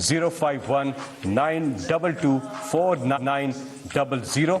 051-922-4900।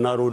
NRO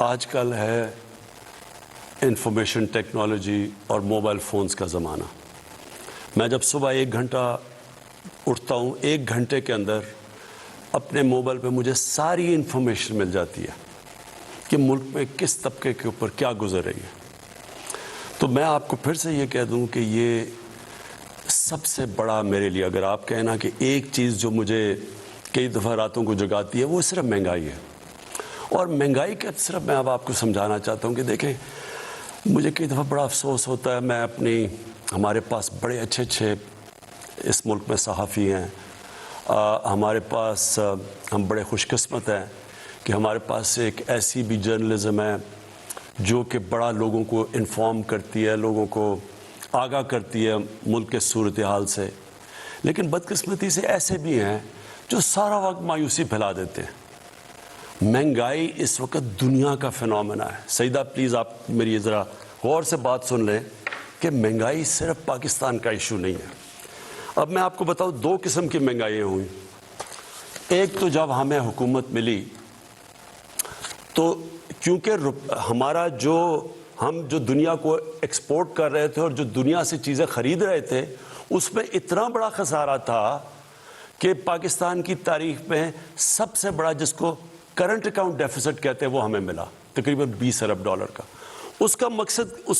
آج کل ہے انفارمیشن ٹیکنالوجی اور موبائل فونز کا زمانہ. میں جب صبح 1 گھنٹہ اٹھتا ہوں، 1 گھنٹے کے اندر اپنے موبائل پہ مجھے ساری انفارمیشن مل جاتی ہے کہ ملک میں کس طبقے کے اوپر کیا گزر رہی ہے. تو میں آپ کو پھر سے یہ کہہ دوں کہ یہ سب سے بڑا میرے لیے، اگر آپ کہنا کہ ایک چیز جو مجھے کئی دفعہ راتوں کو جگاتی ہے، وہ صرف مہنگائی ہے. اور مہنگائی کا صرف میں اب آپ کو سمجھانا چاہتا ہوں کہ دیکھیں، مجھے کئی دفعہ بڑا افسوس ہوتا ہے. ہمارے پاس بڑے اچھے اس ملک میں صحافی ہیں، ہمارے پاس ہم بڑے خوش قسمت ہیں کہ ہمارے پاس ایک ایسی بھی جرنلزم ہے جو کہ بڑا لوگوں کو انفارم کرتی ہے، لوگوں کو آگاہ کرتی ہے ملک کے صورتحال سے. لیکن بدقسمتی سے ایسے بھی ہیں جو سارا وقت مایوسی پھیلا دیتے ہیں. مہنگائی اس وقت دنیا کا فنومنا ہے. سیدہ پلیز آپ میری ذرا غور سے بات سن لیں کہ مہنگائی صرف پاکستان کا ایشو نہیں ہے. اب میں آپ کو بتاؤں 2 قسم کی مہنگائیاں ہوئیں. ایک تو جب ہمیں حکومت ملی تو کیونکہ ہمارا ہم جو دنیا کو ایکسپورٹ کر رہے تھے اور جو دنیا سے چیزیں خرید رہے تھے، اس میں اتنا بڑا خسارہ تھا کہ پاکستان کی تاریخ میں سب سے بڑا، جس کو کرنٹ اکاؤنٹ ڈیفیسٹ کہتے ہیں، وہ ہمیں ملا تقریباً $20 ارب کا. اس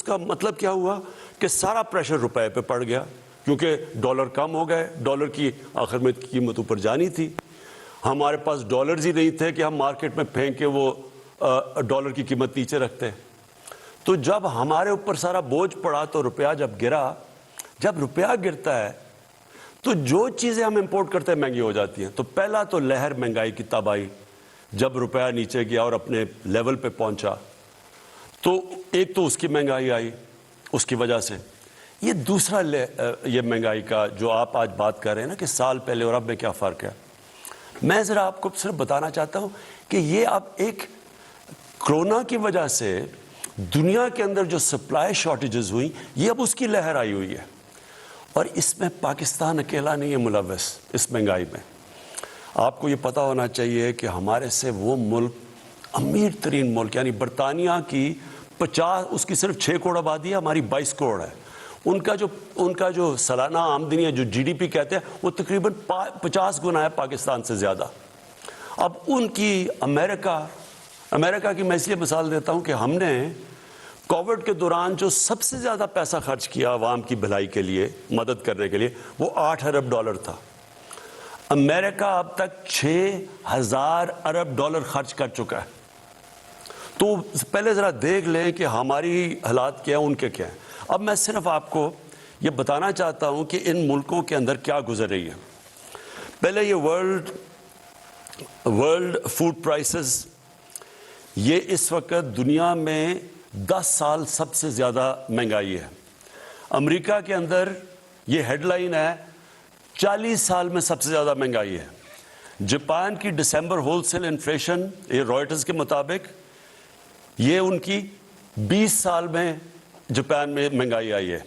کا مطلب کیا ہوا کہ سارا پریشر روپے پہ پڑ گیا کیونکہ ڈالر کم ہو گئے. ڈالر کی آخر میں قیمت اوپر جانی تھی. ہمارے پاس ڈالرز ہی نہیں تھے کہ ہم مارکیٹ میں پھینک کے وہ ڈالر کی قیمت نیچے رکھتے. تو جب ہمارے اوپر سارا بوجھ پڑا تو روپیہ جب گرا، جب روپیہ گرتا ہے تو جو چیزیں ہم امپورٹ کرتے ہیں مہنگی ہو جاتی ہیں. تو پہلا تو لہر مہنگائی کی تباہی، جب روپیہ نیچے گیا اور اپنے لیول پہ پہنچا تو ایک تو اس کی مہنگائی آئی اس کی وجہ سے. یہ دوسرا یہ مہنگائی کا جو آپ آج بات کر رہے ہیں نا کہ سال پہلے اور اب میں کیا فرق ہے، میں ذرا آپ کو صرف بتانا چاہتا ہوں کہ یہ اب ایک کرونا کی وجہ سے دنیا کے اندر جو سپلائی شارٹیجز ہوئی، یہ اب اس کی لہر آئی ہوئی ہے. اور اس میں پاکستان اکیلا نہیں ہے ملوث اس مہنگائی میں. آپ کو یہ پتہ ہونا چاہیے کہ ہمارے سے وہ ملک، امیر ترین ملک، یعنی برطانیہ کی 50، اس کی صرف 6 کروڑ آبادی ہے، ہماری 22 کروڑ ہے. ان کا جو سالانہ آمدنی ہے، جو GDP کہتے ہیں، وہ تقریباً 50 گنا ہے پاکستان سے زیادہ. اب ان کی امریکہ کی میں اس لیے مثال دیتا ہوں کہ ہم نے کووڈ کے دوران جو سب سے زیادہ پیسہ خرچ کیا عوام کی بھلائی کے لیے، مدد کرنے کے لیے، وہ $8 ارب تھا. امریکہ اب تک $6,000 ارب خرچ کر چکا ہے. تو پہلے ذرا دیکھ لیں کہ ہماری حالات کیا ہیں، ان کے کیا ہیں. اب میں صرف آپ کو یہ بتانا چاہتا ہوں کہ ان ملکوں کے اندر کیا گزر رہی ہے. پہلے یہ ورلڈ فوڈ پرائسز، یہ اس وقت دنیا میں 10 سال سب سے زیادہ مہنگائی ہے. امریکہ کے اندر یہ ہیڈ لائن ہے 40 سال میں سب سے زیادہ مہنگائی ہے. جاپان کی دسمبر ہول سیل انفلیشن، یہ رائٹرز کے مطابق، یہ ان کی 20 سال میں جاپان میں مہنگائی آئی ہے.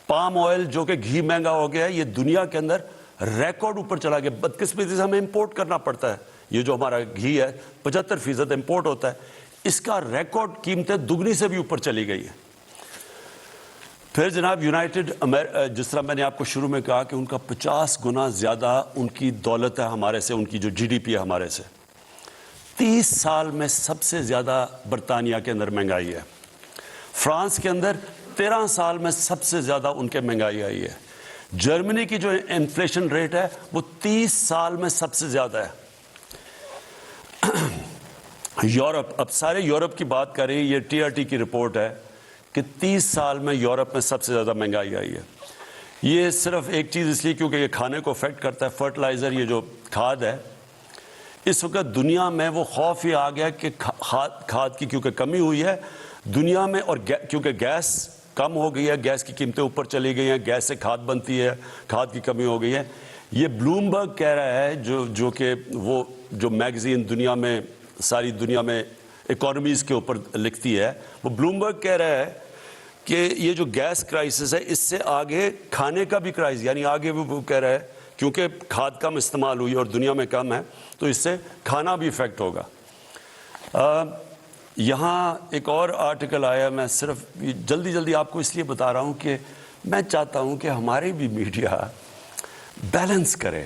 پام آئل جو کہ گھی مہنگا ہو گیا ہے، یہ دنیا کے اندر ریکارڈ اوپر چلا گیا. بدقسمتی سے ہمیں امپورٹ کرنا پڑتا ہے. یہ جو ہمارا گھی ہے 75% امپورٹ ہوتا ہے. اس کا ریکارڈ قیمتیں دگنی سے بھی اوپر چلی گئی ہیں. پھر جناب جس طرح میں نے آپ کو شروع میں کہا کہ ان کا 50 گنا زیادہ ان کی دولت ہے ہمارے سے، ان کی جو GDP ہے ہمارے سے. 30 سال میں سب سے زیادہ برطانیہ کے اندر مہنگائی ہے. فرانس کے اندر 13 سال میں سب سے زیادہ ان کے مہنگائی آئی ہے. جرمنی کی جو انفلیشن ریٹ ہے وہ 30 سال میں سب سے زیادہ ہے. یورپ، اب سارے یورپ کی بات کریں، یہ TRT کی رپورٹ ہے کہ 30 سال میں یورپ میں سب سے زیادہ مہنگائی آئی ہے. یہ صرف ایک چیز اس لیے کیونکہ یہ کھانے کو افیکٹ کرتا ہے، فرٹیلائزر، یہ جو کھاد ہے. اس وقت دنیا میں وہ خوف یہ آ گیا کہ کھاد کی کیونکہ کمی ہوئی ہے دنیا میں، اور کیونکہ گیس کم ہو گئی ہے، گیس کی قیمتیں اوپر چلی گئی ہیں، گیس سے کھاد بنتی ہے، کھاد کی کمی ہو گئی ہے. یہ بلومبرگ کہہ رہا ہے، جو کہ وہ جو میگزین دنیا میں، ساری دنیا میں اکانومیز کے اوپر لکھتی ہے، وہ بلومبرگ کہہ رہا ہے کہ یہ جو گیس کرائسس ہے اس سے آگے کھانے کا بھی کرائسس، یعنی آگے وہ کہہ رہا ہے کیونکہ کھاد کم استعمال ہوئی اور دنیا میں کم ہے تو اس سے کھانا بھی افیکٹ ہوگا. یہاں ایک اور آرٹیکل آیا, میں صرف جلدی آپ کو اس لیے بتا رہا ہوں کہ میں چاہتا ہوں کہ ہمارے بھی میڈیا بیلنس کرے,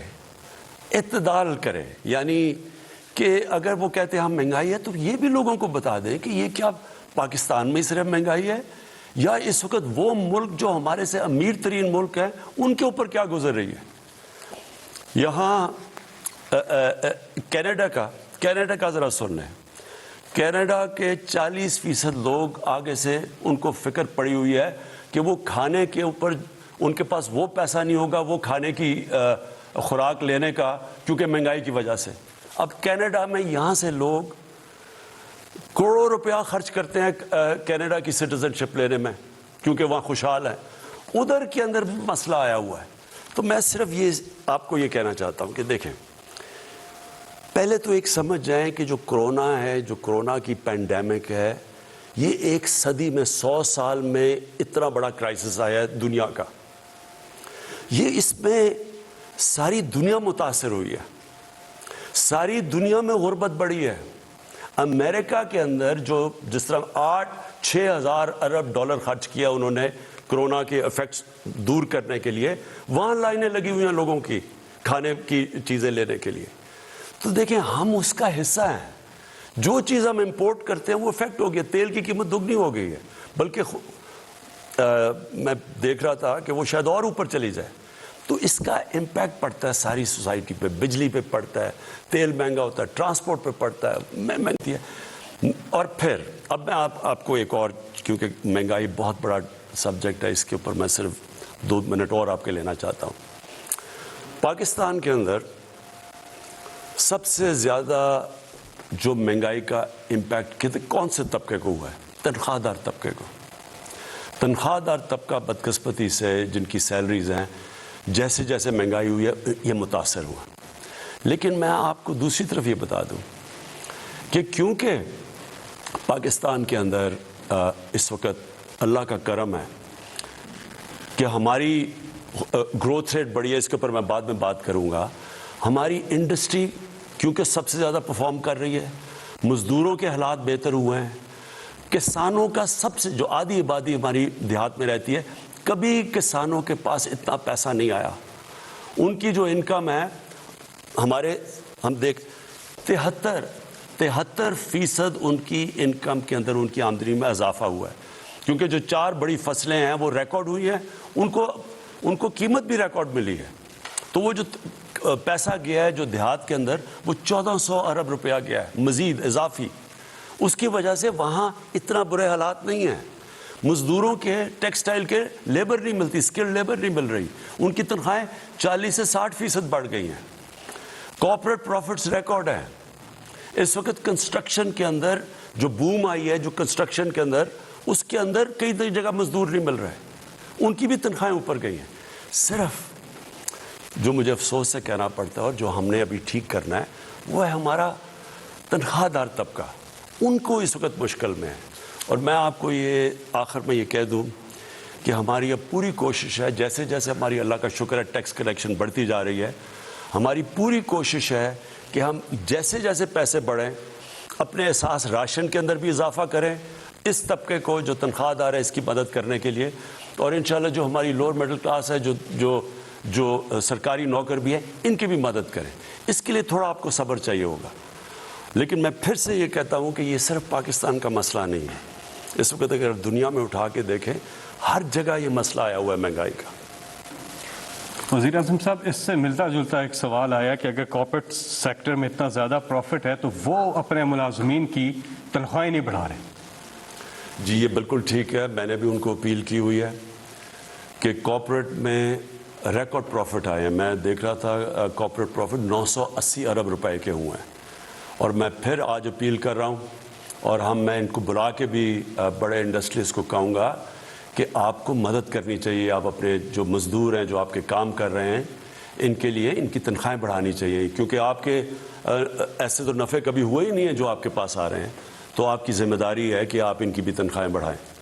اعتدال کرے. یعنی کہ اگر وہ کہتے ہیں ہم مہنگائی ہے, تو یہ بھی لوگوں کو بتا دیں کہ یہ کیا پاکستان میں صرف مہنگائی ہے, یا اس وقت وہ ملک جو ہمارے سے امیر ترین ملک ہیں ان کے اوپر کیا گزر رہی ہے. یہاں کینیڈا کا ذرا سن لیں. کینیڈا کے 40% لوگ آگے سے ان کو فکر پڑی ہوئی ہے کہ وہ کھانے کے اوپر ان کے پاس وہ پیسہ نہیں ہوگا وہ کھانے کی خوراک لینے کا, کیونکہ مہنگائی کی وجہ سے. اب کینیڈا میں یہاں سے لوگ کروڑوں روپیہ خرچ کرتے ہیں کینیڈا کی سٹیزن شپ لینے میں, کیونکہ وہاں خوشحال ہیں. ادھر کے اندر مسئلہ آیا ہوا ہے. تو میں صرف یہ آپ کو یہ کہنا چاہتا ہوں کہ دیکھیں, پہلے تو ایک سمجھ جائیں کہ جو کرونا ہے, جو کرونا کی پینڈیمک ہے, یہ ایک صدی میں 100 سال میں اتنا بڑا کرائسس آیا ہے دنیا کا. یہ اس میں ساری دنیا متاثر ہوئی ہے, ساری دنیا میں غربت بڑھی ہے. امریکہ کے اندر جو جس طرح 6 ہزار ارب ڈالر خرچ کیا انہوں نے کرونا کے ایفیکٹس دور کرنے کے لیے, وہاں لائنیں لگی ہوئی ہیں لوگوں کی کھانے کی چیزیں لینے کے لیے. تو دیکھیں ہم اس کا حصہ ہیں. جو چیز ہم امپورٹ کرتے ہیں وہ افیکٹ ہو گیا. تیل کی قیمت دگنی ہو گئی ہے, بلکہ میں دیکھ رہا تھا کہ وہ شاید اور اوپر چلی جائے. تو اس کا امپیکٹ پڑتا ہے ساری سوسائٹی پہ. بجلی پہ پڑتا ہے, تیل مہنگا ہوتا ہے, ٹرانسپورٹ پہ پڑتا ہے, مہنگی ہے. اور پھر اب میں آپ کو ایک اور, کیونکہ مہنگائی بہت بڑا سبجیکٹ ہے, اس کے اوپر میں صرف 2 منٹ اور آپ کے لینا چاہتا ہوں. پاکستان کے اندر سب سے زیادہ جو مہنگائی کا امپیکٹ کون سے طبقے کو ہوا ہے؟ تنخواہ دار طبقے کو. تنخواہ دار طبقہ بدقسمتی سے جن کی سیلریز ہیں, جیسے جیسے مہنگائی ہوئی ہے یہ متاثر ہوا. لیکن میں آپ کو دوسری طرف یہ بتا دوں کہ کیونکہ پاکستان کے اندر اس وقت اللہ کا کرم ہے کہ ہماری گروتھ ریٹ بڑی ہے, اس کے اوپر میں بعد میں بات کروں گا. ہماری انڈسٹری کیونکہ سب سے زیادہ پرفارم کر رہی ہے, مزدوروں کے حالات بہتر ہوئے ہیں, کسانوں کا سب سے جو آدھی آبادی ہماری دیہات میں رہتی ہے, کبھی کسانوں کے پاس اتنا پیسہ نہیں آیا. ان کی جو انکم ہے ہم دیکھ 73% ان کی انکم کے اندر ان کی آمدنی میں اضافہ ہوا ہے, کیونکہ جو 4 بڑی فصلیں ہیں وہ ریکارڈ ہوئی ہیں, ان کو قیمت بھی ریکارڈ ملی ہے. تو وہ جو پیسہ گیا ہے جو دیہات کے اندر وہ 1400 ارب روپیہ گیا ہے مزید اضافی. اس کی وجہ سے وہاں اتنا برے حالات نہیں ہیں. مزدوروں کے ٹیکسٹائل کے لیبر نہیں ملتی, اسکلڈ لیبر نہیں مل رہی, ان کی تنخواہیں 40 سے 60% بڑھ گئی ہیں. کارپوریٹ پروفٹس ریکارڈ ہیں. اس وقت کنسٹرکشن کے اندر جو بوم آئی ہے, جو کنسٹرکشن کے اندر, اس کے اندر کئی جگہ مزدور نہیں مل رہے, ان کی بھی تنخواہیں اوپر گئی ہیں. صرف جو مجھے افسوس سے کہنا پڑتا ہے اور جو ہم نے ابھی ٹھیک کرنا ہے وہ ہے ہمارا تنخواہ دار طبقہ. ان کو اس وقت مشکل میں ہے. اور میں آپ کو یہ آخر میں یہ کہہ دوں کہ ہماری اب پوری کوشش ہے, جیسے جیسے ہماری اللہ کا شکر ہے ٹیکس کلیکشن بڑھتی جا رہی ہے, ہماری پوری کوشش ہے کہ ہم جیسے جیسے پیسے بڑھیں اپنے احساس راشن کے اندر بھی اضافہ کریں, اس طبقے کو جو تنخواہ دار ہے اس کی مدد کرنے کے لیے. اور انشاءاللہ جو ہماری لوور مڈل کلاس ہے, جو سرکاری نوکر بھی ہیں, ان کی بھی مدد کریں. اس کے لیے تھوڑا آپ کو صبر چاہیے ہوگا. لیکن میں پھر سے یہ کہتا ہوں کہ یہ صرف پاکستان کا مسئلہ نہیں ہے. اس وقت اگر دنیا میں اٹھا کے دیکھیں ہر جگہ یہ مسئلہ آیا ہوا ہے مہنگائی کا. وزیر اعظم صاحب, اس سے ملتا جلتا ایک سوال آیا کہ اگر کارپوریٹ سیکٹر میں اتنا زیادہ پروفٹ ہے تو وہ اپنے ملازمین کی تنخواہیں نہیں بڑھا رہے. جی یہ بالکل ٹھیک ہے. میں نے بھی ان کو اپیل کی ہوئی ہے کہ کارپوریٹ میں ریکارڈ پروفٹ آئے ہیں. میں دیکھ رہا تھا کارپوریٹ پروفٹ 980 ارب روپے کے ہوئے ہیں. اور میں پھر آج اپیل کر رہا ہوں, اور میں ان کو بلا کے بھی بڑے انڈسٹریز کو کہوں گا کہ آپ کو مدد کرنی چاہیے. آپ اپنے جو مزدور ہیں, جو آپ کے کام کر رہے ہیں, ان کے لیے ان کی تنخواہیں بڑھانی چاہیے, کیونکہ آپ کے ایسے تو نفع کبھی ہوئے ہی نہیں ہیں جو آپ کے پاس آ رہے ہیں. تو آپ کی ذمہ داری ہے کہ آپ ان کی بھی تنخواہیں بڑھائیں.